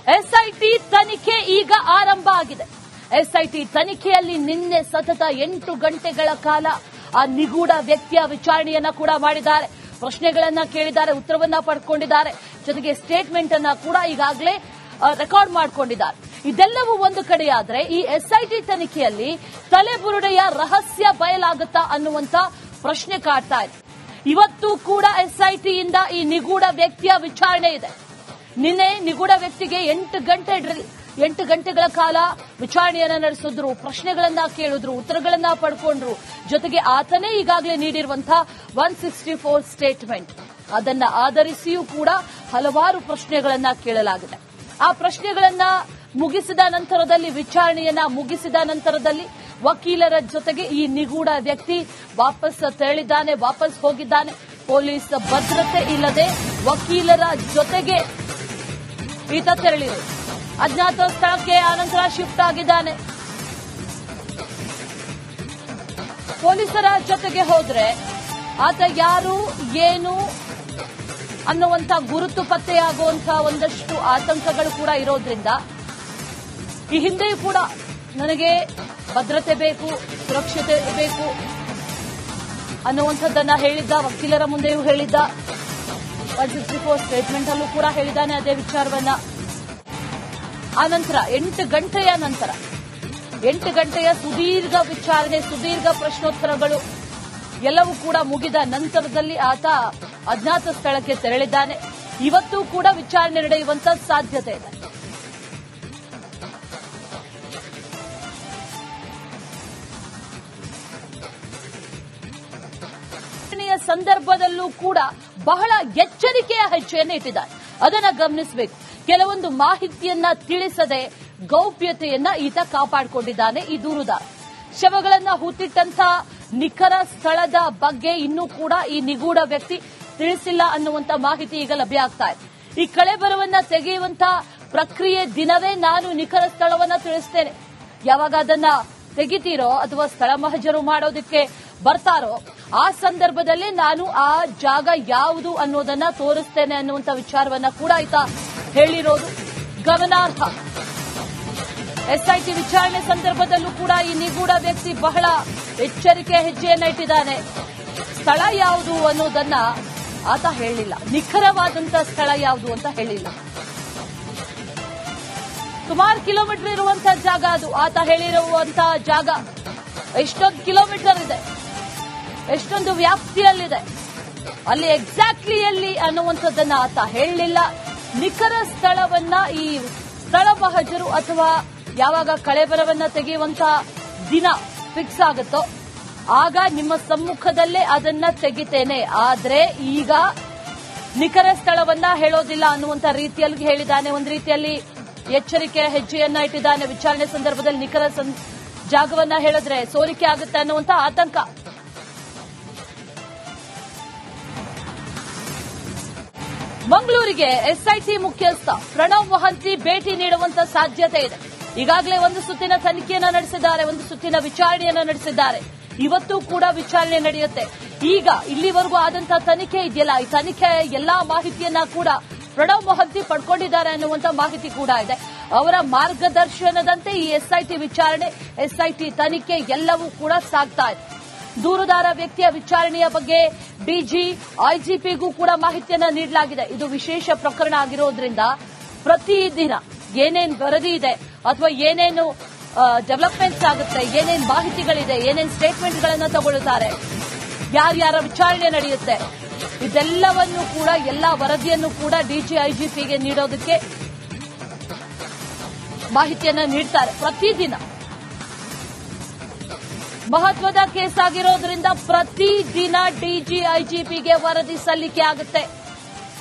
SIT ತನಿಖೆ ಈಗ ಆರಂಭ ಆಗಿದೆ. ಎಸ್ಐಟಿ ತನಿಖೆಯಲ್ಲಿ ನಿನ್ನೆ ಸತತ 8 ಗಂಟೆಗಳ ಕಾಲ ಆ ನಿಗೂಢ ವ್ಯಕ್ತಿಯ ವಿಚಾರಣೆಯನ್ನ ಕೂಡ ಮಾಡಿದ್ದಾರೆ. ಪ್ರಶ್ನೆಗಳನ್ನ ಕೇಳಿದ್ದಾರೆ, ಉತ್ತರವನ್ನ ಪಡ್ಕೊಂಡಿದ್ದಾರೆ. ಜೊತೆಗೆ ಸ್ಟೇಟ್ಮೆಂಟ್ ಅನ್ನ ಕೂಡ ಈಗಾಗಲೇ ರೆಕಾರ್ಡ್ ಮಾಡಿಕೊಂಡಿದ್ದಾರೆ. ಇದೆಲ್ಲವೂ ಒಂದು ಕಡೆಯಾದ್ರೆ ಈ ಎಸ್ಐಟಿ ತನಿಖೆಯಲ್ಲಿ ತಲೆಬುರುಡೆಯ ರಹಸ್ಯ ಬಯಲಾಗುತ್ತಾ ಅನ್ನುವಂತ ಪ್ರಶ್ನೆ ಕಾಡ್ತಾ ಇದೆ. ಇವತ್ತು ಕೂಡ ಎಸ್ಐಟಿಯಿಂದ ಈ ನಿಗೂಢ ವ್ಯಕ್ತಿಯ ವಿಚಾರಣೆ ಇದೆ. ನಿನ್ನೆ ನಿಗೂಢ ವ್ಯಕ್ತಿಗೆ 8 ಗಂಟೆಗಳ ಕಾಲ ವಿಚಾರಣೆಯನ್ನ ನಡೆಸಿದ್ರು, ಪ್ರಶ್ನೆಗಳನ್ನ ಕೇಳಿದ್ರು, ಉತ್ತರಗಳನ್ನ ಪಡ್ಕೊಂಡ್ರು. ಜೊತೆಗೆ ಆತನೇ ಈಗಾಗಲೇ ನೀಡಿರುವಂತಹ 164 ಸ್ಟೇಟ್ಮೆಂಟ್ ಅದನ್ನ ಆಧರಿಸಿಯೂ ಕೂಡ ಹಲವಾರು ಪ್ರಶ್ನೆಗಳನ್ನ ಕೇಳಲಾಗಿದೆ. ಆ ಪ್ರಶ್ನೆಗಳನ್ನ ಮುಗಿಸಿದ ನಂತರದಲ್ಲಿ, ವಿಚಾರಣೆಯನ್ನ ಮುಗಿಸಿದ ನಂತರದಲ್ಲಿ ವಕೀಲರ ಜೊತೆಗೆ ಈ ನಿಗೂಢ ವ್ಯಕ್ತಿ ವಾಪಸ್ ತೆರಳಿದ್ದಾನೆ, ವಾಪಸ್ ಹೋಗಿದ್ದಾನೆ. ಪೊಲೀಸ್ ಭದ್ರತೆ ಇಲ್ಲದೆ ವಕೀಲರ ಜೊತೆಗೆ ಈತ ತೆರಳಿದರು. ಅಜ್ಞಾತ ಸ್ಥಳಕ್ಕೆ ಆನಂತರ ಶಿಫ್ಟ್ ಆಗಿದ್ದಾನೆ. ಪೊಲೀಸರ ಜೊತೆಗೆ ಹೋದ್ರೆ ಆತ ಯಾರು ಏನು ಅನ್ನುವಂಥ ಗುರುತು ಪತ್ತೆಯಾಗುವಂಥ ಒಂದಷ್ಟು ಆತಂಕಗಳು ಕೂಡ ಇರೋದ್ರಿಂದ ಈ ಹಿಂದೆಯೂ ಕೂಡ ನನಗೆ ಭದ್ರತೆ ಬೇಕು, ಸುರಕ್ಷತೆ ಬೇಕು ಅನ್ನುವಂಥದ್ದನ್ನ ಹೇಳಿದ್ದ, ವಕೀಲರ ಮುಂದೆಯೂ ಹೇಳಿದ್ದ. 164 ಸ್ಟೇಟ್ಮೆಂಟ್ ಅಲ್ಲೂ ಕೂಡ ಹೇಳಿದ್ದಾನೆ ಅದೇ ವಿಚಾರವನ್ನ. ಆನಂತರ 8 ಗಂಟೆಯ ಸುದೀರ್ಘ ವಿಚಾರಣೆ, ಸುದೀರ್ಘ ಪ್ರಶ್ನೋತ್ತರಗಳು ಎಲ್ಲವೂ ಕೂಡ ಮುಗಿದ ನಂತರದಲ್ಲಿ ಆತ ಅಜ್ಞಾತ ಸ್ಥಳಕ್ಕೆ ತೆರಳಿದ್ದಾನೆ. ಇವತ್ತು ಕೂಡ ವಿಚಾರಣೆ ನಡೆಯುವಂತ ಸಾಧ್ಯತೆ ಇದೆ. ಸಂದರ್ಭದಲ್ಲೂ ಕೂಡ ಬಹಳ ಎಚ್ಚರಿಕೆಯ ಹೆಜ್ಜೆಯನ್ನು ಇಟ್ಟಿದ್ದಾರೆ. ಅದನ್ನ ಗಮನಿಸಬೇಕು. ಕೆಲವೊಂದು ಮಾಹಿತಿಯನ್ನ ತಿಳಿಸದೆ ಗೌಪ್ಯತೆಯನ್ನ ಈತ ಕಾಪಾಡಿಕೊಂಡಿದ್ದಾನೆ ಈ ದೂರುದಾರ. ಶವಗಳನ್ನ ಹೂತಿಟ್ಟಂತ ನಿಖರ ಸ್ಥಳದ ಬಗ್ಗೆ ಇನ್ನೂ ಕೂಡ ಈ ನಿಗೂಢ ವ್ಯಕ್ತಿ ತಿಳಿಸಿಲ್ಲ ಅನ್ನುವಂತ ಮಾಹಿತಿ ಈಗ ಲಭ್ಯ ಆಗ್ತಾ ಇದೆ. ಈ ಕಳೆಬರವನ್ನ ತೆಗೆಯುವಂತ ಪ್ರಕ್ರಿಯೆ ದಿನವೇ ನಾನು ನಿಖರ ಸ್ಥಳವನ್ನ ತಿಳಿಸ್ತೇನೆ. ಯಾವಾಗ ಅದನ್ನ ತೆಗಿತೀರೋ ಅಥವಾ ಸ್ಥಳ ಮಹಜರು ಮಾಡೋದಕ್ಕೆ ಬರ್ತಾರೋ ಆ ಸಂದರ್ಭದಲ್ಲಿ ನಾನು ಆ ಜಾಗ ಯಾವುದು ಅನ್ನೋದನ್ನ ತೋರಿಸ್ತೇನೆ ಅನ್ನುವಂತ ವಿಚಾರವನ್ನ ಕೂಡ ಈತ ಹೇಳಿರೋದು ಗಮನಾರ್ಹ. ಎಸ್ಐಟಿ ವಿಚಾರಣೆ ಸಂದರ್ಭದಲ್ಲೂ ಕೂಡ ಈ ನಿಗೂಢ ವ್ಯಕ್ತಿ ಬಹಳ ಎಚ್ಚರಿಕೆಯ ಹೆಜ್ಜೆಯನ್ನ ಇಟ್ಟಿದ್ದಾನೆ. ಸ್ಥಳ ಯಾವುದು ಅನ್ನೋದನ್ನ ಆತ ಹೇಳಿಲ್ಲ, ನಿಖರವಾದಂತಹ ಸ್ಥಳ ಯಾವುದು ಅಂತ ಹೇಳಿಲ್ಲ. ಸುಮಾರು ಕಿಲೋಮೀಟರ್ ಇರುವಂತಹ ಜಾಗ ಅದು. ಆತ ಹೇಳಿರುವಂತಹ ಜಾಗ ಎಷ್ಟೊಂದು ಕಿಲೋಮೀಟರ್ ಇದೆ, ಎಷ್ಟೊಂದು ವ್ಯಾಪ್ತಿಯಲ್ಲಿದೆ, ಅಲ್ಲಿ ಎಕ್ಸಾಕ್ಟ್ಲಿ ಎಲ್ಲಿ ಅನ್ನುವಂಥದ್ದನ್ನ ಆತ ಹೇಳಲಿಲ್ಲ. ನಿಖರ ಸ್ಥಳವನ್ನ ಈ ಸ್ಥಳ ಮಹಜರು ಅಥವಾ ಯಾವಾಗ ಕಳೆಬರವನ್ನ ತೆಗೆಯುವಂತಹ ದಿನ ಫಿಕ್ಸ್ ಆಗುತ್ತೋ ಆಗ ನಿಮ್ಮ ಸಮ್ಮುಖದಲ್ಲೇ ಅದನ್ನ ತೆಗಿತೇನೆ, ಆದ್ರೆ ಈಗ ನಿಖರ ಸ್ಥಳವನ್ನ ಹೇಳೋದಿಲ್ಲ ಅನ್ನುವಂತ ರೀತಿಯಲ್ಲಿ ಹೇಳಿದ್ದಾನೆ. ಒಂದು ರೀತಿಯಲ್ಲಿ ಎಚ್ಚರಿಕೆಯ ಹೆಜ್ಜೆಯನ್ನ ಇಟ್ಟಿದ್ದಾನೆ. ವಿಚಾರಣೆ ಸಂದರ್ಭದಲ್ಲಿ ನಿಖರ ಜಾಗವನ್ನ ಹೇಳಿದ್ರೆ ಸೋರಿಕೆ ಆಗುತ್ತೆ ಅನ್ನುವಂತ ಆತಂಕ. ಮಂಗಳೂರಿಗೆ ಎಸ್ಐಟಿ ಮುಖ್ಯಸ್ಥ ಪ್ರಣವ್ ಮೊಹಂತಿ ಭೇಟಿ ನೀಡುವಂತ ಸಾಧ್ಯತೆ ಇದೆ. ಈಗಾಗಲೇ ಒಂದು ಸುತ್ತಿನ ತನಿಖೆಯನ್ನ ನಡೆಸಿದ್ದಾರೆ, ಒಂದು ಸುತ್ತಿನ ವಿಚಾರಣೆಯನ್ನ ನಡೆಸಿದ್ದಾರೆ. ಇವತ್ತು ಕೂಡ ವಿಚಾರಣೆ ನಡೆಯುತ್ತೆ. ಈಗ ಇಲ್ಲಿವರೆಗೂ ಆದಂತಹ ತನಿಖೆ ಇದೆಯಲ್ಲ, ಈ ತನಿಖೆ ಎಲ್ಲಾ ಮಾಹಿತಿಯನ್ನ ಕೂಡ ಪ್ರಣವ್ ಮೊಹಂತಿ ಪಡ್ಕೊಂಡಿದ್ದಾರೆ ಅನ್ನುವಂತ ಮಾಹಿತಿ ಕೂಡ ಇದೆ. ಅವರ ಮಾರ್ಗದರ್ಶನದಂತೆ ಈ ಎಸ್ಐಟಿ ವಿಚಾರಣೆ, ಎಸ್ಐಟಿ ತನಿಖೆ ಎಲ್ಲವೂ ಕೂಡ ಸಾಗ್ತಾ ಇದೆ. ದೂರುದಾರ ವ್ಯಕ್ತಿಯ ವಿಚಾರಣೆಯ ಬಗ್ಗೆ ಡಿಜಿ, ಐಜಿಪಿಗೂ ಕೂಡ ಮಾಹಿತಿಯನ್ನ ನೀಡಲಾಗಿದೆ. ಇದು ವಿಶೇಷ ಪ್ರಕರಣ ಆಗಿರೋದ್ರಿಂದ ಪ್ರತಿದಿನ ಏನೇನು ವರದಿ ಇದೆ ಅಥವಾ ಏನೇನು ಡೆವಲಪ್ಮೆಂಟ್ಸ್ ಆಗುತ್ತೆ, ಏನೇನು ಮಾಹಿತಿಗಳಿದೆ, ಏನೇನು ಸ್ಟೇಟ್ಮೆಂಟ್ಗಳನ್ನು ತಗೊಳ್ಳುತ್ತಾರೆ, ಯಾರ್ಯಾರ ವಿಚಾರಣೆ ನಡೆಯುತ್ತೆ, ಇದೆಲ್ಲವನ್ನು ಕೂಡ ಎಲ್ಲಾ ವರದಿಯನ್ನು ಕೂಡ ಡಿಜಿ, ಐಜಿಪಿಗೆ ನೀಡೋದಕ್ಕೆ ಮಾಹಿತಿಯನ್ನ ನೀಡ್ತಾರೆ. ಪ್ರತಿದಿನ ಮಹತ್ವದ ಕೇಸ್ ಆಗಿರೋದ್ರಿಂದ ಪ್ರತಿದಿನ ಡಿಜಿ, ಐಜಿಪಿಗೆ ವರದಿ ಸಲ್ಲಿಕೆ ಆಗುತ್ತೆ.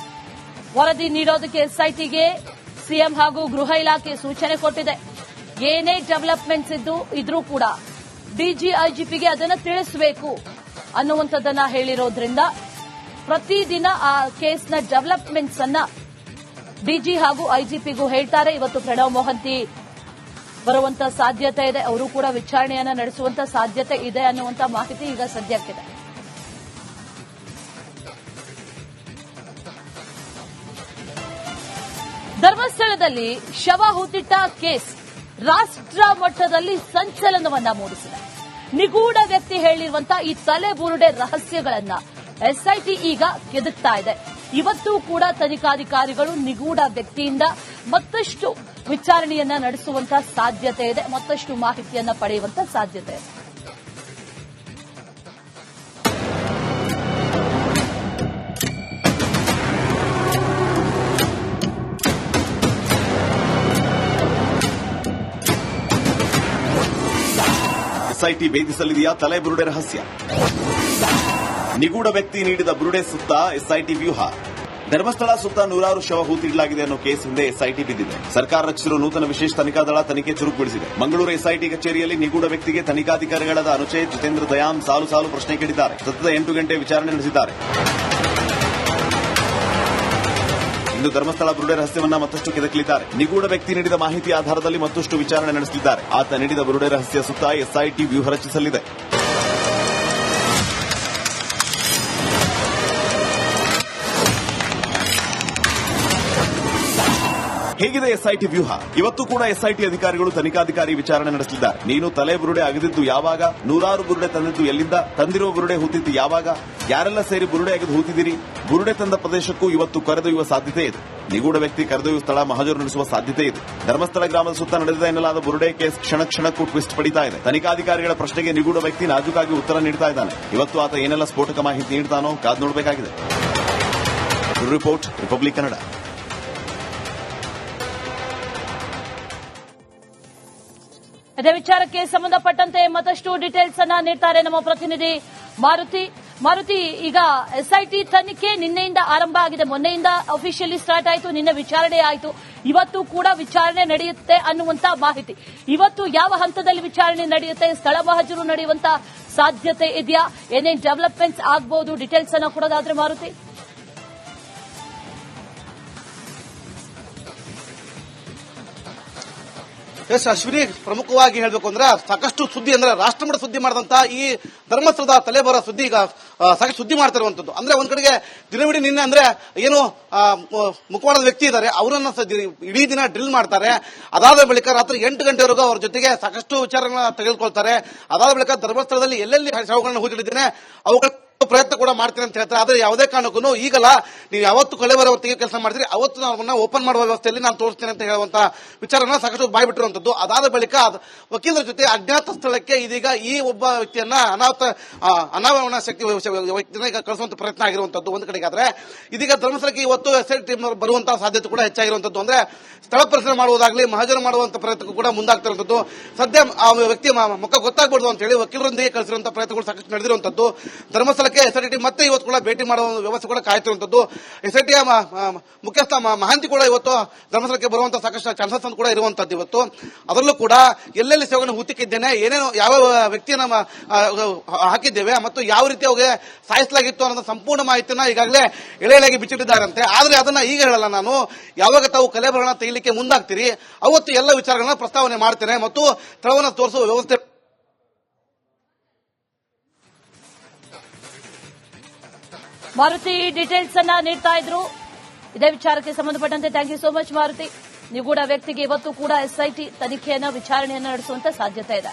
ವರದಿ ನೀಡೋದಕ್ಕೆ ಎಸ್ಐಟಿಗೆ ಸಿಎಂ ಹಾಗೂ ಗೃಹ ಇಲಾಖೆ ಸೂಚನೆ ಕೊಟ್ಟಿದೆ. ಏನೇ ಡೆವಲಪ್ಮೆಂಟ್ಸ್ ಇದ್ರೂ ಕೂಡ ಡಿಜಿ, ಐಜಿಪಿಗೆ ಅದನ್ನು ತಿಳಿಸಬೇಕು ಅನ್ನುವಂಥದ್ದನ್ನ ಹೇಳಿರೋದ್ರಿಂದ ಪ್ರತಿದಿನ ಆ ಕೇಸ್ನ ಡೆವಲಪ್ಮೆಂಟ್ಸ್ ಅನ್ನ ಡಿಜಿ ಹಾಗೂ ಐಜಿಪಿಗೂ ಹೇಳ್ತಾರೆ. ಇವತ್ತು ಪ್ರಣವ್ ಮೊಹಂತಿ ಬರುವಂತ ಸಾಧ್ಯತೆ ಇದೆ, ಅವರು ಕೂಡ ವಿಚಾರಣೆಯನ್ನ ನಡೆಸುವಂತ ಸಾಧ್ಯತೆ ಇದೆ ಅನ್ನುವಂತ ಮಾಹಿತಿ ಈಗ ಸದ್ಯಕ್ಕಿದೆ. ಧರ್ಮಸ್ಥಳದಲ್ಲಿ ಶವ ಹೂತಿಟ್ಟ ಕೇಸ್ ರಾಷ್ಟ್ರ ಮಟ್ಟದಲ್ಲಿ ಸಂಚಲನವನ್ನ ಮೂಡಿಸಿದೆ. ನಿಗೂಢ ವ್ಯಕ್ತಿ ಹೇಳಿರುವಂತಹ ಈ ತಲೆಬುರುಡೆ ರಹಸ್ಯಗಳನ್ನ ಎಸ್ಐಟಿ ಈಗ ಕೆದಕ್ತಾ ಇದೆ. ಇವತ್ತು ಕೂಡ ತನಿಖಾಧಿಕಾರಿಗಳು ನಿಗೂಢ ವ್ಯಕ್ತಿಯಿಂದ ಮತ್ತಷ್ಟು ವಿಚಾರಣೆಯನ್ನ ನಡೆಸುವಂತಹ ಸಾಧ್ಯತೆ ಇದೆ, ಮತ್ತಷ್ಟು ಮಾಹಿತಿಯನ್ನ ಪಡೆಯುವಂತಹ ಸಾಧ್ಯತೆ ಇದೆ. ಎಸ್ಐಟಿ ಭೇದಿಸಲಿದೆಯಾ ತಲೆಬುರುಡೆ ರಹಸ್ಯ? ನಿಗೂಢ ವ್ಯಕ್ತಿ ನೀಡಿದ ಬುರುಡೆ ಸುತ್ತ ಎಸ್ಐಟಿ ವ್ಯೂಹ. ಧರ್ಮಸ್ಥಳ ಸುತ್ತ ನೂರಾರು ಶವ ಹೂತಿಡಲಾಗಿದೆ ಅನ್ನೋ ಕೇಸ್ ಹಿಂದೆ ಎಸ್ಐಟಿ ಬಿದ್ದಿದೆ. ಸರ್ಕಾರ ರಚಿಸಿರುವ ನೂತನ ವಿಶೇಷ ತನಿಖಾ ದಳ ತನಿಖೆ ಚುರುಕುಗೊಳಿಸಿದೆ. ಮಂಗಳೂರು ಎಸ್ಐಟಿ ಕಚೇರಿಯಲ್ಲಿ ನಿಗೂಢ ವ್ಯಕ್ತಿಗೆ ತನಿಖಾಧಿಕಾರಿಗಳಾದ ಅನುಚೇತ್, ಜಿತೇಂದ್ರ ದಯಾಮ್ ಸಾಲು ಪ್ರಶ್ನೆ ಕೇಳಿದ್ದಾರೆ. ಸತತ 8 ಗಂಟೆ ವಿಚಾರಣೆ ನಡೆಸಿದ್ದಾರೆ. ಇಂದು ಧರ್ಮಸ್ಥಳ ಬುರುಡೆ ರಹಸ್ಯವನ್ನ ಮತ್ತಷ್ಟು ಕೆದಕಲಿದ್ದಾರೆ. ನಿಗೂಢ ವ್ಯಕ್ತಿ ನೀಡಿದ ಮಾಹಿತಿ ಆಧಾರದಲ್ಲಿ ಮತ್ತಷ್ಟು ವಿಚಾರಣೆ ನಡೆಸಲಿದ್ದಾರೆ. ಆತ ನೀಡಿದ ಬುರುಡೆ ರಹಸ್ಯ ಸುತ್ತ ಎಸ್ಐಟಿ ವ್ಯೂಹ ರಚಿಸಲಿದೆ. ಹೇಗಿದೆ ಎಸ್ಐಟಿ ವ್ಯೂಹ? ಇವತ್ತು ಕೂಡ ಎಸ್ಐಟಿ ಅಧಿಕಾರಿಗಳು ತನಿಖಾಧಿಕಾರಿ ವಿಚಾರಣೆ ನಡೆಸಲಿದ್ದಾರೆ. ನೀನು ತಲೆ ಬುರುಡೆ ಅಗದಿದ್ದು ಯಾವಾಗ? ನೂರಾರು ಬುರುಡೆ ತಂದಿದ್ದು ಎಲ್ಲಿಂದ? ತಂದಿರುವ ಬುರುಡೆ ಹೂತಿದ್ದು ಯಾವಾಗ? ಯಾರೆಲ್ಲ ಸೇರಿ ಬುರುಡೆ ಅಗೆದು ಹೂತಿದ್ದೀರಿ? ಬುರುಡೆ ತಂದ ಪ್ರದೇಶಕ್ಕೂ ಇವತ್ತು ಕರೆದೊಯ್ಯುವ ಸಾಧ್ಯತೆ ಇದೆ. ನಿಗೂಢ ವ್ಯಕ್ತಿ ಕರೆದೊಯ್ಯುವ ಸ್ಥಳ ಮಹಜರು ನಡೆಸುವ ಸಾಧ್ಯತೆ ಇದೆ. ಧರ್ಮಸ್ಥಳ ಗ್ರಾಮದ ಸುತ್ತ ನಡೆದಿದೆ ಎನ್ನಲಾದ ಬುರುಡೆ ಕೇಸ್ ಕ್ಷಣಕ್ಕೂ ಟ್ವಿಸ್ಟ್ ಪಡಿತಾ ಇದೆ. ತನಿಖಾಧಿಕಾರಿಗಳ ಪ್ರಶ್ನೆಗೆ ನಿಗೂಢ ವ್ಯಕ್ತಿ ನಾಜೂಕಾಗಿ ಉತ್ತರ ನೀಡ್ತಾ ಇದ್ದಾನೆ. ಇವತ್ತು ಆತ ಏನೆಲ್ಲ ಸ್ಫೋಟಕ ಮಾಹಿತಿ ನೀಡ್ತಾನೋ ಕಾದು ನೋಡಬೇಕಾಗಿದೆ. Report republic Kannada. ಇದೇ ವಿಚಾರಕ್ಕೆ ಸಂಬಂಧಪಟ್ಟಂತೆ ಮತ್ತಷ್ಟು ಡೀಟೇಲ್ಸ್ ಅನ್ನ ನೀಡ್ತಾರೆ ನಮ್ಮ ಪ್ರತಿನಿಧಿ ಮಾರುತಿ. ಈಗ ಎಸ್ಐಟಿ ತನಿಖೆ ನಿನ್ನೆಯಿಂದ ಆರಂಭ ಆಗಿದೆ. ಮೊನ್ನೆಯಿಂದ ಅಫಿಷಿಯಲಿ ಸ್ಟಾರ್ಟ್ ಆಯಿತು, ನಿನ್ನೆ ವಿಚಾರಣೆ ಆಯಿತು, ಇವತ್ತು ಕೂಡ ವಿಚಾರಣೆ ನಡೆಯುತ್ತೆ ಅನ್ನುವಂತ ಮಾಹಿತಿ. ಇವತ್ತು ಯಾವ ಹಂತದಲ್ಲಿ ವಿಚಾರಣೆ ನಡೆಯುತ್ತೆ? ಸ್ಥಳ ಮಹಜರು ನಡೆಯುವಂತ ಸಾಧ್ಯತೆ ಇದೆಯಾ? ಏನೇನು ಡೆವಲಪ್ಮೆಂಟ್ಸ್ ಆಗಬಹುದು? ಡೀಟೇಲ್ಸ್ ಅನ್ನ ಕೊಡೋದಾದ್ರೆ ಮಾರುತಿ. ಎಸ್ ಅಶ್ವಿನಿ, ಪ್ರಮುಖವಾಗಿ ಹೇಳಬೇಕು ಅಂದ್ರೆ ಸಾಕಷ್ಟು ಸುದ್ದಿ ಅಂದ್ರೆ ರಾಷ್ಟ್ರಮಟ್ಟ ಸುದ್ದಿ ಮಾಡಿದಂತ ಈ ಧರ್ಮಸ್ಥಳದ ತಲೆಬರ ಸುದ್ದಿ ಈಗ ಸಾಕಷ್ಟು ಸುದ್ದಿ ಮಾಡ್ತಿರುವಂತದ್ದು. ಅಂದ್ರೆ ಒಂದ್ ಕಡೆಗೆ ದಿನವಿಡೀ ನಿನ್ನೆ ಅಂದ್ರೆ ಏನು ಮುಖವಾಡದ ವ್ಯಕ್ತಿ ಇದ್ದಾರೆ, ಅವರನ್ನ ಇಡೀ ದಿನ ಡ್ರಿಲ್ ಮಾಡ್ತಾರೆ. ಅದಾದ ಬಳಿಕ ರಾತ್ರಿ 8 ಗಂಟೆವರೆಗೂ ಅವ್ರ ಜೊತೆಗೆ ಸಾಕಷ್ಟು ವಿಚಾರಗಳನ್ನ ತೆಗೆದುಕೊಳ್ತಾರೆ. ಅದಾದ ಬಳಿಕ ಧರ್ಮಸ್ಥಳದಲ್ಲಿ ಎಲ್ಲೆಲ್ಲಿ ಶವಗಳನ್ನ ಹೂತಿಡಿದ್ದೇನೆ ಅವುಗಳ ಪ್ರಯತ್ನ ಕೂಡ ಮಾಡ್ತೀನಿ ಅಂತ ಹೇಳ್ತಾರೆ. ಆದ್ರೆ ಯಾವುದೇ ಕಾರಣಕ್ಕೂ ಈಗಲ್ಲ, ನೀವು ಯಾವತ್ತು ಕೊಲೆಬರ ಹೊತ್ತಿಗೆ ಕೆಲಸ ಮಾಡ್ತೀರಿ ಅವತ್ತು ನಾವು ಓಪನ್ ಮಾಡುವ ವ್ಯವಸ್ಥೆಯಲ್ಲಿ ನಾನು ತೋರಿಸ್ತೇನೆ ಅಂತ ಹೇಳುವಂತ ವಿಚಾರನ ಸಾಕಷ್ಟು ಬಾಯ್ಬಿಟ್ಟಿರುವಂತದ್ದು. ಅದಾದ ಬಳಿಕ ವಕೀಲರ ಜೊತೆ ಅಜ್ಞಾತ ಸ್ಥಳಕ್ಕೆ ಇದೀಗ ಈ ಒಬ್ಬ ವ್ಯಕ್ತಿಯನ್ನ ಅನಾವರಣ ಶಕ್ತಿ ವ್ಯಕ್ತಿನ ಈಗ ಕಳಿಸುವಂತ ಪ್ರಯತ್ನ ಆಗಿರುವಂತದ್ದು ಒಂದು ಕಡೆಗೆ. ಆದ್ರೆ ಇದೀಗ ಧರ್ಮಸ್ಥಳಕ್ಕೆ ಇವತ್ತು ಎಸ್ಐಟಿ ಟೀಮ್ ಬರುವಂತಹ ಸಾಧ್ಯತೆ ಕೂಡ ಹೆಚ್ಚಾಗಿರುವಂತದ್ದು. ಅಂದ್ರೆ ಸ್ಥಳ ಪರಿಶೀಲನೆ ಮಾಡುವುದಾಗ್ಲಿ ಮಹಜರು ಮಾಡುವಂತ ಪ್ರಯತ್ನಕ್ಕೂ ಕೂಡ ಮುಂದಾಗ್ತಿರುವಂತದ್ದು. ಸದ್ಯ ಆ ವ್ಯಕ್ತಿ ಮುಖ ಗೊತ್ತಾಗಬಹುದು ಅಂತ ಹೇಳಿ ವಕೀಲರೊಂದಿಗೆ ಕಳಿಸಿರುವಂತಹ ಪ್ರಯತ್ನಗಳು ಸಾಕಷ್ಟು ನಡೆದಿರುವಂತದ್ದು. ಧರ್ಮಸ್ಥಳಕ್ಕೆ ಎಸ್ಐಟಿ ಮತ್ತೆ ಇವತ್ತು ಕೂಡ ಭೇಟಿ ಮಾಡುವ ವ್ಯವಸ್ಥೆ ಕೂಡ ಕಾಯ್ತಿರುವಂತದ್ದು. ಎಸ್ಐಟಿಯ ಮುಖ್ಯಸ್ಥ ಮಹಾಂತಿ ಕೂಡ ಇವತ್ತು ಧರ್ಮಸ್ಥಳಕ್ಕೆ ಬರುವಂತಹ ಸಾಕಷ್ಟು ಚಾನ್ಸಸ್ ಕೂಡ ಇರುವಂತದ್ದು. ಇವತ್ತು ಅದರಲ್ಲೂ ಕೂಡ ಎಲ್ಲೆಲ್ಲಿ ಸೇವೆಗಳನ್ನು ಹೂತಿಕ್ಕಿದ್ದೇನೆ, ಏನೇನು ಯಾವ ವ್ಯಕ್ತಿಯನ್ನ ಹಾಕಿದ್ದೇವೆ ಮತ್ತು ಯಾವ ರೀತಿ ಅವಿಗೆ ಸಾಯಿಸಲಾಗಿತ್ತು ಅನ್ನೋ ಸಂಪೂರ್ಣ ಮಾಹಿತಿಯನ್ನ ಈಗಾಗಲೇ ಎಳೆಯಾಗಿ ಬಿಚ್ಚಿಟ್ಟಿದ್ದಾರಂತೆ. ಆದ್ರೆ ಅದನ್ನ ಈಗ ಹೇಳಲ್ಲ ನಾನು. ಯಾವಾಗ ತಾವು ಕಲೆಬರಣ ತೆಗಿಲಿಕ್ಕೆ ಮುಂದಾಗ್ತೀರಿ ಅವತ್ತು ಎಲ್ಲ ವಿಚಾರಗಳನ್ನ ಪ್ರಸ್ತಾವನೆ ಮಾಡ್ತೇನೆ ಮತ್ತು ಸ್ಥಳವನ್ನು ತೋರಿಸುವ ವ್ಯವಸ್ಥೆ. ಮಾರುತಿ ಡೀಟೇಲ್ಸ್ ಅನ್ನ ನೀಡ್ತಾ ಇದ್ರು. ಇದೇ ವಿಚಾರಕ್ಕೆ ಸಂಬಂಧಪಟ್ಟಂತೆ thank you so much Maruti. ನಿಗೂಢ ವ್ಯಕ್ತಿಗೆ ಇವತ್ತು ಕೂಡ ಎಸ್ಐಟಿ ತನಿಖೆಯನ್ನ ವಿಚಾರಣೆಯನ್ನ ನಡೆಸುವಂತ ಸಾಧ್ಯತೆ ಇದೆ.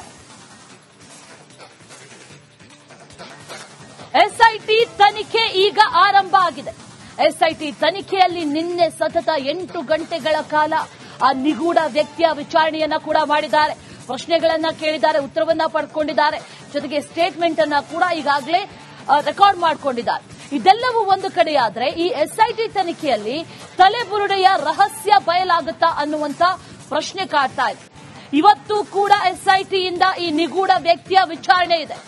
ಎಸ್ಐಟಿ ತನಿಖೆ ಈಗ ಆರಂಭ ಆಗಿದೆ. ಎಸ್ಐಟಿ ತನಿಖೆಯಲ್ಲಿ ನಿನ್ನೆ ಸತತ 8 ಗಂಟೆಗಳ ಕಾಲ ಆ ನಿಗೂಢ ವ್ಯಕ್ತಿಯ ವಿಚಾರಣೆಯನ್ನ ಕೂಡ ಮಾಡಿದ್ದಾರೆ. ಪ್ರಶ್ನೆಗಳನ್ನ ಕೇಳಿದ್ದಾರೆ, ಉತ್ತರವನ್ನ ಪಡ್ಕೊಂಡಿದ್ದಾರೆ. ಜೊತೆಗೆ ಸ್ಟೇಟ್ಮೆಂಟ್ ಅನ್ನ ಕೂಡ ಈಗಾಗಲೇ ರೆಕಾರ್ಡ್ ಮಾಡಿಕೊಂಡಿದ್ದಾರೆ. ಇದೆಲ್ಲವೂ ಒಂದು ಕಡೆಯಾದ್ರೆ ಈ ಎಸ್ಐಟಿ ತನಿಖೆಯಲ್ಲಿ ತಲೆಬುರುಡೆಯ ರಹಸ್ಯ ಬಯಲಾಗುತ್ತಾ ಅನ್ನುವಂತ ಪ್ರಶ್ನೆ ಕಾಡ್ತಾ ಇದೆ. ಇವತ್ತು ಕೂಡ ಎಸ್ಐಟಿಯಿಂದ ಈ ನಿಗೂಢ ವ್ಯಕ್ತಿಯ ವಿಚಾರಣೆ ಇದೆ.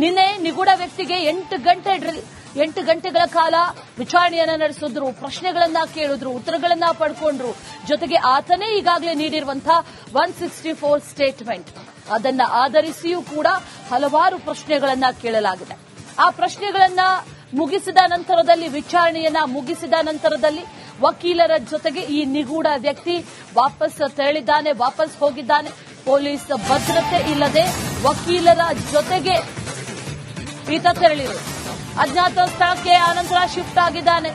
ನಿನ್ನೆ ನಿಗೂಢ ವ್ಯಕ್ತಿಗೆ 8 ಗಂಟೆಗಳ ಕಾಲ ವಿಚಾರಣೆಯನ್ನ ನಡೆಸಿದ್ರು, ಪ್ರಶ್ನೆಗಳನ್ನ ಕೇಳಿದ್ರು, ಉತ್ತರಗಳನ್ನ ಪಡ್ಕೊಂಡ್ರು. ಜೊತೆಗೆ ಆತನೇ ಈಗಾಗಲೇ ನೀಡಿರುವಂತಹ 164 ಸ್ಟೇಟ್ಮೆಂಟ್ ಅದನ್ನ ಆಧರಿಸಿಯೂ ಕೂಡ ಹಲವಾರು ಪ್ರಶ್ನೆಗಳನ್ನ ಕೇಳಲಾಗಿದೆ. ಆ ಪ್ರಶ್ನೆಗಳನ್ನ ಮುಗಿಸಿದ ನಂತರದಲ್ಲಿ, ವಿಚಾರಣೆಯನ್ನ ಮುಗಿಸಿದ ನಂತರದಲ್ಲಿ ವಕೀಲರ ಜೊತೆಗೆ ಈ ನಿಗೂಢ ವ್ಯಕ್ತಿ ವಾಪಸ್ ತೆರಳಿದ್ದಾನೆ, ವಾಪಸ್ ಹೋಗಿದ್ದಾನೆ. ಪೊಲೀಸ್ ಭದ್ರತೆ ಇಲ್ಲದೆ ವಕೀಲರ ಜೊತೆಗೆ ಈತ ತೆರಳಿರು. ಅಜ್ಞಾತ ಸ್ಥಳಕ್ಕೆ ಆನಂತರ ಶಿಫ್ಟ್ ಆಗಿದ್ದಾನೆ.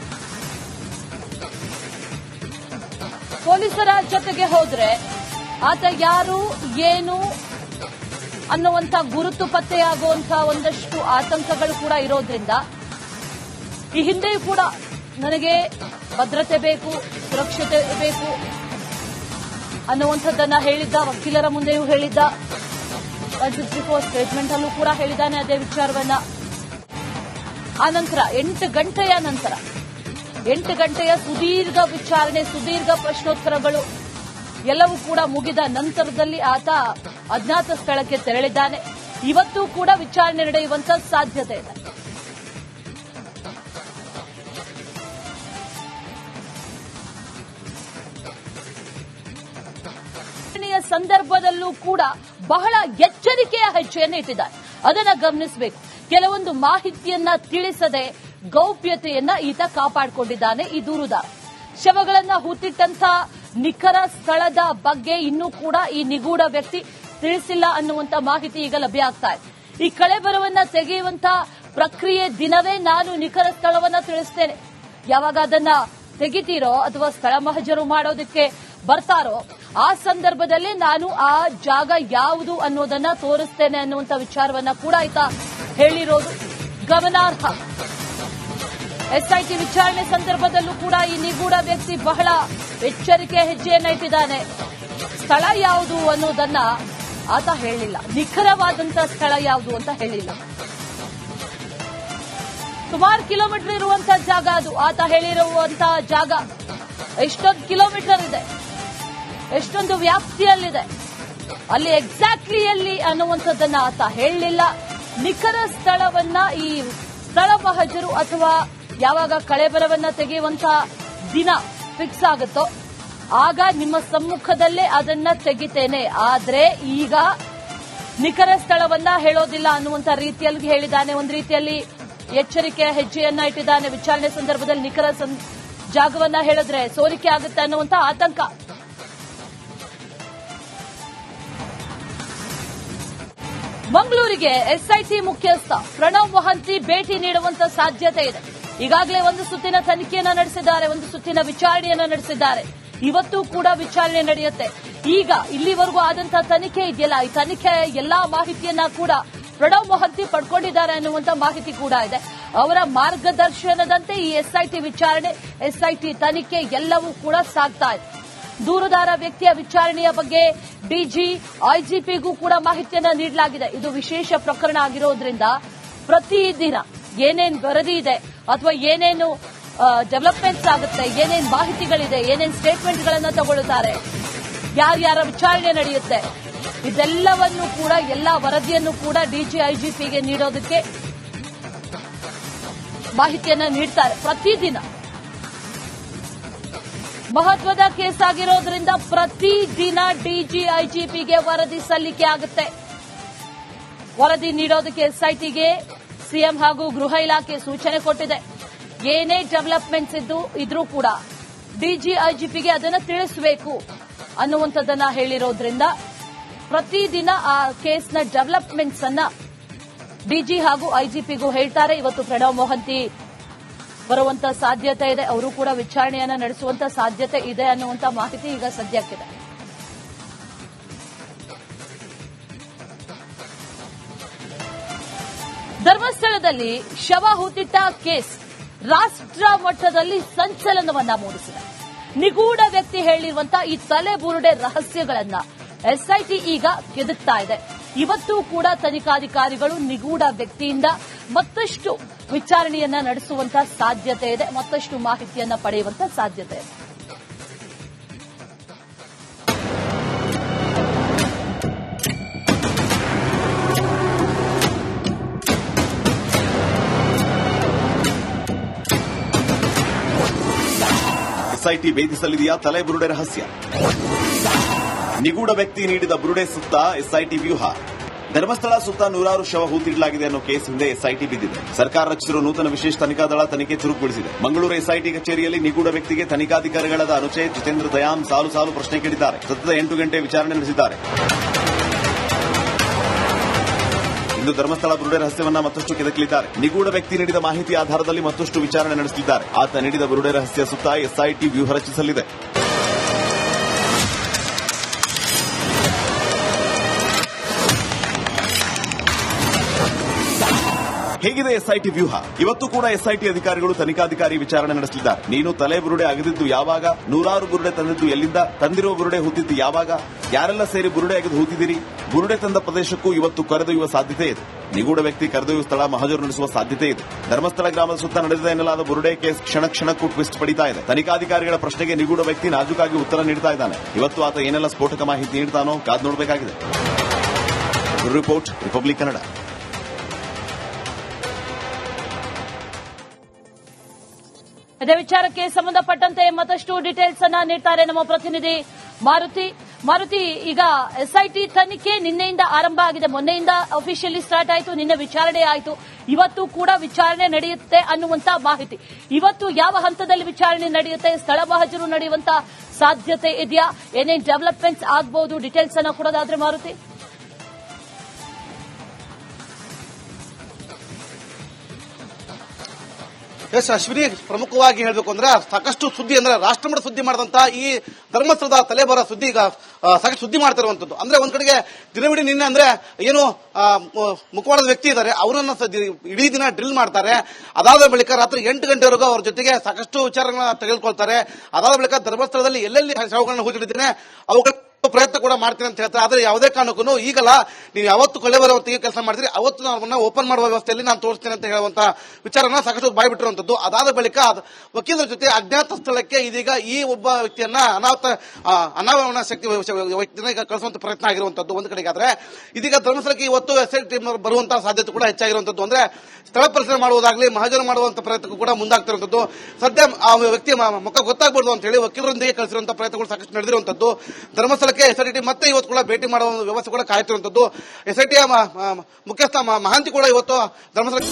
ಪೊಲೀಸರ ಜೊತೆಗೆ ಹೋದ್ರೆ ಆತ ಯಾರು ಏನು ಅನ್ನುವಂಥ ಗುರುತು ಪತ್ತೆಯಾಗುವಂಥ ಒಂದಷ್ಟು ಆತಂಕಗಳು ಕೂಡ ಇರೋದ್ರಿಂದ ಈ ಹಿಂದೆಯೂ ಕೂಡ ನನಗೆ ಭದ್ರತೆ ಬೇಕು, ಸುರಕ್ಷತೆ ಬೇಕು ಅನ್ನುವಂಥದ್ದನ್ನ ಹೇಳಿದ್ದ, ವಕೀಲರ ಮುಂದೆಯೂ ಹೇಳಿದ್ದ, 164 ಸ್ಟೇಟ್ಮೆಂಟ್ ಅಲ್ಲೂ ಕೂಡ ಹೇಳಿದ್ದಾನೆ ಅದೇ ವಿಚಾರವನ್ನ. ಆನಂತರ 8 ಗಂಟೆಯ ಸುದೀರ್ಘ ವಿಚಾರಣೆ, ಸುದೀರ್ಘ ಪ್ರಶ್ನೋತ್ತರಗಳು ಎಲ್ಲವೂ ಕೂಡ ಮುಗಿದ ನಂತರದಲ್ಲಿ ಆತ ಅಜ್ಞಾತ ಸ್ಥಳಕ್ಕೆ ತೆರಳಿದ್ದಾನೆ. ಇವತ್ತೂ ಕೂಡ ವಿಚಾರಣೆ ನಡೆಯುವಂತ ಸಾಧ್ಯತೆ ಇದೆ. ಸಂದರ್ಭದಲ್ಲೂ ಕೂಡ ಬಹಳ ಎಚ್ಚರಿಕೆಯ ಹೆಜ್ಜೆಯನ್ನು ಇಟ್ಟಿದ್ದಾರೆ. ಅದನ್ನ ಗಮನಿಸಬೇಕು. ಕೆಲವೊಂದು ಮಾಹಿತಿಯನ್ನ ತಿಳಿಸದೆ ಗೌಪ್ಯತೆಯನ್ನ ಈತ ಕಾಪಾಡಿಕೊಂಡಿದ್ದಾನೆ ಈ ದೂರುದಾರ. ಶವಗಳನ್ನ ಹೂತಿಟ್ಟಂತ ನಿಖರ ಸ್ಥಳದ ಬಗ್ಗೆ ಇನ್ನೂ ಕೂಡ ಈ ನಿಗೂಢ ವ್ಯಕ್ತಿ ತಿಳಿಸಿಲ್ಲ ಅನ್ನುವಂತ ಮಾಹಿತಿ ಈಗ ಲಭ್ಯ ಆಗ್ತಾ ಇದೆ. ಈ ಕಳೆಬರವನ್ನ ತೆಗೆಯುವಂತ ಪ್ರಕ್ರಿಯೆ ದಿನವೇ ನಾನು ನಿಖರ ಸ್ಥಳವನ್ನ ತಿಳಿಸ್ತೇನೆ. ಯಾವಾಗ ಅದನ್ನ ತೆಗಿತೀರೋ ಅಥವಾ ಸ್ಥಳ ಮಹಜರು ಮಾಡೋದಕ್ಕೆ ಬರ್ತಾರೋ ಆ ಸಂದರ್ಭದಲ್ಲಿ ನಾನು ಆ ಜಾಗ ಯಾವುದು ಅನ್ನೋದನ್ನ ತೋರಿಸ್ತೇನೆ ಅನ್ನುವಂತ ವಿಚಾರವನ್ನ ಕೂಡ ಈತ ಹೇಳಿರೋದು ಗಮನಾರ್ಹ. ಎಸ್ಐಟಿ ವಿಚಾರಣೆ ಸಂದರ್ಭದಲ್ಲೂ ಕೂಡ ಈ ನಿಗೂಢ ವ್ಯಕ್ತಿ ಬಹಳ ಎಚ್ಚರಿಕೆಯ ಹೆಜ್ಜೆಯನ್ನ ಇಟ್ಟಿದ್ದಾನೆ. ಸ್ಥಳ ಯಾವುದು ಅನ್ನೋದನ್ನ ಆತ ಹೇಳಿಲ್ಲ, ನಿಖರವಾದಂತಹ ಸ್ಥಳ ಯಾವುದು ಅಂತ ಹೇಳಿಲ್ಲ. ಸುಮಾರು ಕಿಲೋಮೀಟರ್ ಇರುವಂತಹ ಜಾಗ ಅದು. ಆತ ಹೇಳಿರುವಂತಹ ಜಾಗ ಎಷ್ಟೊಂದು ಕಿಲೋಮೀಟರ್ ಇದೆ, ಎಷ್ಟೊಂದು ವ್ಯಾಪ್ತಿಯಲ್ಲಿದೆ, ಅಲ್ಲಿ ಎಕ್ಸಾಕ್ಟ್ಲಿ ಎಲ್ಲಿ ಅನ್ನುವಂಥದ್ದನ್ನ ಆತ ಹೇಳಲಿಲ್ಲ. ನಿಖರ ಸ್ಥಳವನ್ನ ಈ ಸ್ಥಳ ಮಹಜರು ಅಥವಾ ಯಾವಾಗ ಕಳೆಬರವನ್ನ ತೆಗೆಯುವಂತಹ ದಿನ ಫಿಕ್ಸ್ ಆಗುತ್ತೋ ಆಗ ನಿಮ್ಮ ಸಮ್ಮುಖದಲ್ಲೇ ಅದನ್ನ ತೆಗಿತೇನೆ, ಆದ್ರೆ ಈಗ ನಿಖರ ಸ್ಥಳವನ್ನ ಹೇಳೋದಿಲ್ಲ ಅನ್ನುವಂತ ರೀತಿಯಲ್ಲಿ ಹೇಳಿದ್ದಾನೆ. ಒಂದು ರೀತಿಯಲ್ಲಿ ಎಚ್ಚರಿಕೆಯ ಹೆಜ್ಜೆಯನ್ನ ಇಟ್ಟಿದ್ದಾನೆ. ವಿಚಾರಣೆ ಸಂದರ್ಭದಲ್ಲಿ ನಿಖರ ಜಾಗವನ್ನ ಹೇಳಿದ್ರೆ ಸೋರಿಕೆ ಆಗುತ್ತೆ ಅನ್ನುವಂತ ಆತಂಕ. ಮಂಗಳೂರಿಗೆ ಎಸ್ಐಟಿ ಮುಖ್ಯಸ್ಥ ಪ್ರಣವ್ ಮೊಹಂತಿ ಭೇಟಿ ನೀಡುವಂತ ಸಾಧ್ಯತೆ ಇದೆ. ಈಗಾಗಲೇ ಒಂದು ಸುತ್ತಿನ ತನಿಖೆಯನ್ನ ನಡೆಸಿದ್ದಾರೆ, ಒಂದು ಸುತ್ತಿನ ವಿಚಾರಣೆಯನ್ನ ನಡೆಸಿದ್ದಾರೆ. ಇವತ್ತು ಕೂಡ ವಿಚಾರಣೆ ನಡೆಯುತ್ತೆ. ಈಗ ಇಲ್ಲಿವರೆಗೂ ಆದಂತಹ ತನಿಖೆ ಇದೆಯಲ್ಲ, ಈ ತನಿಖೆಯ ಎಲ್ಲಾ ಮಾಹಿತಿಯನ್ನ ಕೂಡ ಪ್ರಣವ್ ಮೊಹಂತಿ ಪಡ್ಕೊಂಡಿದ್ದಾರೆ ಅನ್ನುವಂತ ಮಾಹಿತಿ ಕೂಡ ಇದೆ. ಅವರ ಮಾರ್ಗದರ್ಶನದಂತೆ ಈ ಎಸ್ಐಟಿ ವಿಚಾರಣೆ, ಎಸ್ಐಟಿ ತನಿಖೆ ಎಲ್ಲವೂ ಕೂಡ ಸಾಗ್ತಾ ಇದೆ. ದೂರುದಾರ ವ್ಯಕ್ತಿಯ ವಿಚಾರಣೆಯ ಬಗ್ಗೆ ಡಿಜಿ, ಐಜಿಪಿಗೂ ಕೂಡ ಮಾಹಿತಿಯನ್ನ ನೀಡಲಾಗಿದೆ. ಇದು ವಿಶೇಷ ಪ್ರಕರಣ ಆಗಿರೋದ್ರಿಂದ ಪ್ರತಿದಿನ ಏನೇನು ವರದಿ ಇದೆ ಅಥವಾ ಏನೇನು ಡೆವಲಪ್ಮೆಂಟ್ಸ್ ಆಗುತ್ತೆ, ಏನೇನು ಮಾಹಿತಿಗಳಿದೆ, ಏನೇನು ಸ್ಟೇಟ್ಮೆಂಟ್ಗಳನ್ನು ತಗೊಳ್ಳುತ್ತಾರೆ, ಯಾರ್ಯಾರ ವಿಚಾರಣೆ ನಡೆಯುತ್ತೆ, ಇದೆಲ್ಲವನ್ನು ಕೂಡ ಎಲ್ಲಾ ವರದಿಯನ್ನು ಕೂಡ ಡಿಜಿ, ಐಜಿಪಿಗೆ ನೀಡೋದಕ್ಕೆ ಮಾಹಿತಿಯನ್ನ ನೀಡ್ತಾರೆ. ಪ್ರತಿದಿನ ಮಹತ್ವದ ಕೇಸ್ ಆಗಿರೋದ್ರಿಂದ ಪ್ರತಿದಿನ ಡಿಜಿ, ಐಜಿಪಿಗೆ ವರದಿ ಸಲ್ಲಿಕೆ ಆಗುತ್ತೆ. ವರದಿ ನೀಡೋದಕ್ಕೆ ಎಸ್ಐಟಿಗೆ ಸಿಎಂ ಹಾಗೂ ಗೃಹ ಇಲಾಖೆ ಸೂಚನೆ ಕೊಟ್ಟಿದೆ. ಏನೇ ಡೆವಲಪ್ಮೆಂಟ್ಸ್ ಇದ್ರೂ ಕೂಡ ಡಿಜಿ, ಐಜಿಪಿಗೆ ಅದನ್ನು ತಿಳಿಸಬೇಕು ಅನ್ನುವಂಥದ್ದನ್ನ ಹೇಳಿರೋದ್ರಿಂದ ಪ್ರತಿದಿನ ಆ ಕೇಸ್ನ ಡೆವಲಪ್ಮೆಂಟ್ಸ್ ಅನ್ನ ಡಿಜಿ ಹಾಗೂ ಐಜಿಪಿಗೂ ಹೇಳ್ತಾರೆ. ಇವತ್ತು ಪ್ರಣವ್ ಮೊಹಂತಿ ಬರುವಂತ ಸಾಧ್ಯತೆ ಇದೆ, ಅವರು ಕೂಡ ವಿಚಾರಣೆಯನ್ನ ನಡೆಸುವಂತ ಸಾಧ್ಯತೆ ಇದೆ ಅನ್ನುವಂತ ಮಾಹಿತಿ ಈಗ ಸದ್ಯಕ್ಕಿದೆ. ಧರ್ಮಸ್ಥಳದಲ್ಲಿ ಶವ ಹೂತಿಟ್ಟ ಕೇಸ್ ರಾಷ್ಟ್ರ ಮಟ್ಟದಲ್ಲಿ ಸಂಚಲನವನ್ನ ಮೂಡಿಸಿದೆ. ನಿಗೂಢ ವ್ಯಕ್ತಿ ಹೇಳಿರುವಂತಹ ಈ ತಲೆಬುರುಡೆ ರಹಸ್ಯಗಳನ್ನ ಎಸ್ಐಟಿ ಈಗ ಕೆದಕ್ತಾ ಇದೆ. ಇವತ್ತೂ ಕೂಡ ತನಿಖಾಧಿಕಾರಿಗಳು ನಿಗೂಢ ವ್ಯಕ್ತಿಯಿಂದ ಮತ್ತಷ್ಟು ವಿಚಾರಣೆಯನ್ನ ನಡೆಸುವಂತಹ ಸಾಧ್ಯತೆ ಇದೆ, ಮತ್ತಷ್ಟು ಮಾಹಿತಿಯನ್ನ ಪಡೆಯುವಂತಹ ಸಾಧ್ಯತೆ ಇದೆ. ಎಸ್ಐಟಿ ಭೇದಿಸಲಿದೆಯಾ ತಲೆಬುರುಡೆ ರಹಸ್ಯ? ನಿಗೂಢ ವ್ಯಕ್ತಿ ನೀಡಿದ ಬುರುಡೆ ಸುತ್ತ ಎಸ್ಐಟಿ ವ್ಯೂಹ. ಧರ್ಮಸ್ಥಳ ಸುತ್ತ ನೂರಾರು ಶವ ಹೂತಿಡಲಾಗಿದೆ ಅನ್ನೋ ಕೇಸ್ ಹಿಂದೆ ಎಸ್ಐಟಿ ಬಿದ್ದಿದೆ. ಸರ್ಕಾರ ರಚಿಸಿರುವ ನೂತನ ವಿಶೇಷ ತನಿಖಾ ದಳ ತನಿಖೆ ಚುರುಕುಗೊಳಿಸಿದೆ. ಮಂಗಳೂರು ಎಸ್ಐಟಿ ಕಚೇರಿಯಲ್ಲಿ ನಿಗೂಢ ವ್ಯಕ್ತಿಗೆ ತನಿಖಾಧಿಕಾರಿಗಳಾದ ಅನುಚೇತ್, ಜಿತೇಂದ್ರ ದಯಾಮ್ ಸಾಲು ಪ್ರಶ್ನೆ ಕೇಳಿದ್ದಾರೆ. ಸತತ 8 ಗಂಟೆ ವಿಚಾರಣೆ ನಡೆಸಿದ್ದಾರೆ. ಇಂದು ಧರ್ಮಸ್ಥಳ ಬುರುಡೆ ರಹಸ್ಯವನ್ನ ಮತ್ತಷ್ಟು ಕೆದಕಲಿದ್ದಾರೆ. ನಿಗೂಢ ವ್ಯಕ್ತಿ ನೀಡಿದ ಮಾಹಿತಿ ಆಧಾರದಲ್ಲಿ ಮತ್ತಷ್ಟು ವಿಚಾರಣೆ ನಡೆಸಲಿದ್ದಾರೆ. ಆತ ನೀಡಿದ ಬುರುಡೆ ರಹಸ್ಯ ಸುತ್ತ ಎಸ್ಐಟಿ ವ್ಯೂಹ ರಚಿಸಲಿದೆ. ಹೇಗಿದೆ ಎಸ್ಐಟಿ ವ್ಯೂಹ? ಇವತ್ತು ಕೂಡ ಎಸ್ಐಟಿ ಅಧಿಕಾರಿಗಳು ತನಿಖಾಧಿಕಾರಿ ವಿಚಾರಣೆ ನಡೆಸಲಿದ್ದಾರೆ. ನೀನು ತಲೆ ಬುರುಡೆ ಅಗದಿದ್ದು ಯಾವಾಗ, ನೂರಾರು ಬುರುಡೆ ತಂದಿದ್ದು ಎಲ್ಲಿಂದ, ತಂದಿರುವ ಬುರುಡೆ ಹೂತಿದ್ದು ಯಾವಾಗ, ಯಾರೆಲ್ಲ ಸೇರಿ ಬುರುಡೆ ಅಗೆದು ಹೂತಿದ್ದೀರಿ, ಬುರುಡೆ ತಂದ ಪ್ರದೇಶಕ್ಕೂ ಇವತ್ತು ಕರೆದೊಯ್ಯುವ ಸಾಧ್ಯತೆ ಇದೆ. ನಿಗೂಢ ವ್ಯಕ್ತಿ ಕರೆದೊಯ್ಯುವ ಸ್ಥಳ ಮಹಜರು ನಡೆಸುವ ಸಾಧ್ಯತೆ ಇದೆ. ಧರ್ಮಸ್ಥಳ ಗ್ರಾಮದ ಸುತ್ತ ನಡೆದಿದೆ ಎನ್ನಲಾದ ಬುರುಡೆ ಕೇಸ್ ಕ್ಷಣ ಕ್ಷಣಕ್ಕೂ ಟ್ವಿಸ್ಟ್ ಪಡಿತಾ ಇದೆ. ತನಿಖಾಧಿಕಾರಿಗಳ ಪ್ರಶ್ನೆಗೆ ನಿಗೂಢ ವ್ಯಕ್ತಿ ನಾಜೂಕಾಗಿ ಉತ್ತರ ನೀಡ್ತಾ ಇದ್ದಾನೆ. ಇವತ್ತು ಆತ ಏನೆಲ್ಲ ಸ್ಫೋಟಕ ಮಾಹಿತಿ ನೀಡ್ತಾನೋ ಕಾದು ನೋಡಬೇಕಾಗಿದೆ. Report republic Kannada. ಇದೇ ವಿಚಾರಕ್ಕೆ ಸಂಬಂಧಪಟ್ಟಂತೆ ಮತ್ತಷ್ಟು ಡೀಟೇಲ್ಸ್ ಅನ್ನ ನೀಡ್ತಾರೆ ನಮ್ಮ ಪ್ರತಿನಿಧಿ ಮಾರುತಿ. ಈಗ ಎಸ್ಐಟಿ ತನಿಖೆ ನಿನ್ನೆಯಿಂದ ಆರಂಭ ಆಗಿದೆ. ಮೊನ್ನೆಯಿಂದ ಅಫಿಷಿಯಲಿ ಸ್ಟಾರ್ಟ್ ಆಯಿತು, ನಿನ್ನೆ ವಿಚಾರಣೆ ಆಯಿತು, ಇವತ್ತು ಕೂಡ ವಿಚಾರಣೆ ನಡೆಯುತ್ತೆ ಅನ್ನುವಂತ ಮಾಹಿತಿ. ಇವತ್ತು ಯಾವ ಹಂತದಲ್ಲಿ ವಿಚಾರಣೆ ನಡೆಯುತ್ತೆ, ಸ್ಥಳ ಮಹಜರು ನಡೆಯುವಂತ ಸಾಧ್ಯತೆ ಇದೆಯಾ, ಏನೇನು ಡೆವಲಪ್ಮೆಂಟ್ಸ್ ಆಗಬಹುದು, ಡೀಟೇಲ್ಸ್ ಅನ್ನ ಕೊಡೋದಾದ್ರೆ ಮಾರುತಿ. ಎಸ್ ಅಶ್ವಿನಿ, ಪ್ರಮುಖವಾಗಿ ಹೇಳಬೇಕು ಅಂದ್ರೆ ಸಾಕಷ್ಟು ಸುದ್ದಿ ಅಂದ್ರೆ ರಾಷ್ಟ್ರಮಟ್ಟ ಸುದ್ದಿ ಮಾಡಿದಂತ ಈ ಧರ್ಮಸ್ಥಳದ ತಲೆಬರ ಸುದ್ದಿ ಈಗ ಸಾಕಷ್ಟು ಸುದ್ದಿ ಮಾಡ್ತಿರುವಂತದ್ದು. ಅಂದ್ರೆ ಒಂದ್ ಕಡೆಗೆ ದಿನವಿಡೀ ನಿನ್ನೆ ಅಂದ್ರೆ ಏನು ಮುಖವಾಡದ ವ್ಯಕ್ತಿ ಇದ್ದಾರೆ, ಅವರನ್ನ ಇಡೀ ದಿನ ಡ್ರಿಲ್ ಮಾಡ್ತಾರೆ. ಅದಾದ ಬಳಿಕ ರಾತ್ರಿ 8 ಗಂಟೆವರೆಗೂ ಅವ್ರ ಜೊತೆಗೆ ಸಾಕಷ್ಟು ವಿಚಾರಗಳನ್ನ ತೆಗೆದುಕೊಳ್ತಾರೆ. ಅದಾದ ಬಳಿಕ ಧರ್ಮಸ್ಥಳದಲ್ಲಿ ಎಲ್ಲೆಲ್ಲಿ ಶವಗಳನ್ನ ಹೂತಿಡಿದ್ದೇನೆ ಅವುಗಳ ಪ್ರಯತ್ನ ಕೂಡ ಮಾಡ್ತೀನಿ ಅಂತ ಹೇಳ್ತಾರೆ. ಆದ್ರೆ ಯಾವುದೇ ಕಾರಣಕ್ಕೂ ಈಗಲ್ಲ, ನೀವು ಯಾವತ್ತು ಕೊಲೆ ಬರುವಂತೆಗೆ ಕೆಲಸ ಮಾಡಿದ್ರಿ ಅವತ್ತು ನಾವು ಓಪನ್ ಮಾಡುವ ವ್ಯವಸ್ಥೆಯಲ್ಲಿ ನಾನು ತೋರಿಸ್ತೇನೆ ಅಂತ ಹೇಳುವಂತ ವಿಚಾರನ ಸಾಕಷ್ಟು ಬಾಯ್ಬಿಟ್ಟಿರುವಂತದ್ದು. ಅದಾದ ಬಳಿಕ ವಕೀಲರ ಜೊತೆ ಅಜ್ಞಾತ ಸ್ಥಳಕ್ಕೆ ಇದೀಗ ಈ ಒಬ್ಬ ವ್ಯಕ್ತಿಯನ್ನ ಅನಾವರಣ ಶಕ್ತಿ ವ್ಯಕ್ತಿನ ಈಗ ಕಳಿಸುವಂತ ಪ್ರಯತ್ನ ಆಗಿರುವಂತದ್ದು ಒಂದು ಕಡೆಗೆ. ಆದ್ರೆ ಇದೀಗ ಧರ್ಮಸ್ಥಳಕ್ಕೆ ಇವತ್ತು ಎಸ್ಐಟಿ ಬರುವಂತಹ ಸಾಧ್ಯತೆ ಕೂಡ ಹೆಚ್ಚಾಗಿರುವಂತದ್ದು. ಅಂದ್ರೆ ಸ್ಥಳ ಪರಿಶೀಲನೆ ಮಾಡುವುದಾಗ್ಲಿ, ಮಹಜರು ಮಾಡುವಂತ ಪ್ರಯತ್ನ ಕೂಡ ಮುಂದಾಗ್ತಿರುವಂತದ್ದು. ಸದ್ಯ ಆ ವ್ಯಕ್ತಿಯ ಮುಖ ಗೊತ್ತಾಗಬಾರ್ದು ಅಂತ ಹೇಳಿ ವಕೀಲರೊಂದಿಗೆ ಕಳಿಸಿರುವಂತಹ ಪ್ರಯತ್ನಗಳು ಸಾಕಷ್ಟು ನಡೆದಿರುವಂತದ್ದು. ಧರ್ಮಸ್ಥಳಕ್ಕೆ ಎಸ್ಐಟಿ ಮತ್ತೆ ಇವತ್ತು ಕೂಡ ಭೇಟಿ ಮಾಡುವ ವ್ಯವಸ್ಥೆ ಕೂಡ ಕಾಯ್ತಿರುವಂತದ್ದು. ಎಸ್ಐಟಿಯ ಮುಖ್ಯಸ್ಥ ಮಹಾಂತಿ ಕೂಡ ಇವತ್ತು ಧರ್ಮಸ್ಥಳ